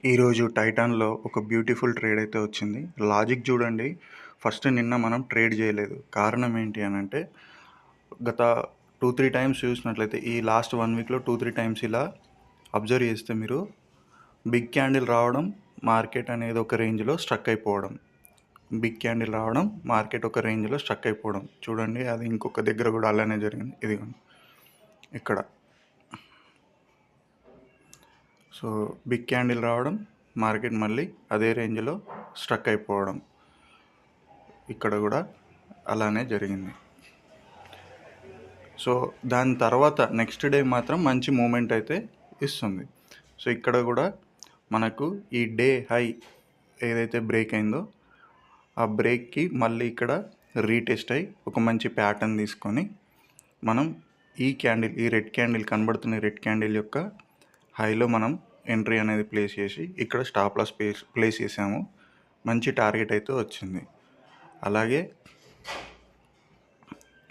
ఈరోజు టైటాన్‌లో ఒక beautiful trade అయితే వచ్చింది. లాజిక్ చూడండి. ఫస్ట్ నిన్న మనం ట్రేడ్ చేయలేదు. కారణం ఏంటి అనంటే గత 2, 3 టైమ్స్ చూసినట్లయితే ఈ లాస్ట్ 1 వీక్‌లో 2, 3 టైమ్స్ ఇలా అబ్జర్వ్ చేస్తే మీరు బిగ్ క్యాండిల్ రావడం, మార్కెట్ అనేది ఒక రేంజ్‌లో స్ట్రక్ అయిపోవడం. బిగ్ క్యాండిల్ రావడం, మార్కెట్ ఒక రేంజ్‌లో స్ట్రక్ అయిపోవడం. చూడండి అది ఇంకొక దగ్గర కూడా అలానే జరిగింది. ఇదిగోండి ఇక్కడ. సో బిగ్ క్యాండిల్ రావడం, మార్కెట్ మళ్ళీ అదే రేంజ్లో స్ట్రక్ అయిపోవడం. ఇక్కడ కూడా అలానే జరిగింది. సో దాని తర్వాత నెక్స్ట్ డే మాత్రం మంచి మూమెంట్ అయితే ఇస్తుంది. సో ఇక్కడ కూడా మనకు ఈ డే హై ఏదైతే బ్రేక్ అయిందో ఆ బ్రేక్కి మళ్ళీ ఇక్కడ రీటెస్ట్ అయ్యి ఒక మంచి ప్యాటర్న్ తీసుకొని మనం ఈ రెడ్ క్యాండిల్ కనబడుతున్న రెడ్ క్యాండిల్ యొక్క హైలో మనం ఎంట్రీ అనేది ప్లేస్ చేసి ఇక్కడ స్టాప్ లాస్ ప్లేస్ చేసాము. మంచి టార్గెట్ అయితే వచ్చింది. అలాగే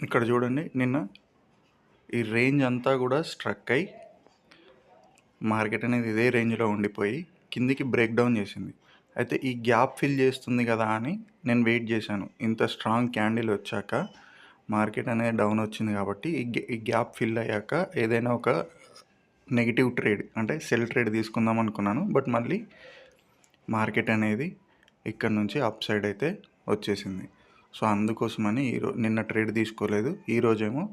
ఇక్కడ చూడండి నిన్న ఈ రేంజ్ అంతా కూడా స్ట్రక్ అయి మార్కెట్ అనేది ఇదే రేంజ్లో ఉండిపోయి కిందికి బ్రేక్ డౌన్ చేసింది. అయితే ఈ గ్యాప్ ఫిల్ చేస్తుంది కదా అని నేను వెయిట్ చేశాను. ఇంత స్ట్రాంగ్ క్యాండిల్ వచ్చాక మార్కెట్ అనేది డౌన్ వచ్చింది కాబట్టి ఈ గ్యాప్ ఫిల్ అయ్యాక ఏదైనా ఒక నెగిటివ్ ట్రేడ్ అంటే సెల్ ట్రేడ్ తీసుకుందాం అనుకున్నాను. బట్ మళ్ళీ మార్కెట్ అనేది ఇక్కడ నుంచి అప్ సైడ్ అయితే వచ్చేసింది. సో అందుకోసమని నిన్న ట్రేడ్ తీసుకోలేదు. ఈరోజేమో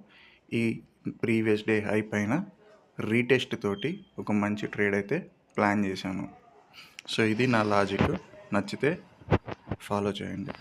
ఈ ప్రీవియస్ డే హై పైన రీటెస్ట్ తోటి ఒక మంచి ట్రేడ్ అయితే ప్లాన్ చేశాను. సో ఇది నా లాజిక్. నచ్చితే ఫాలో చేయండి.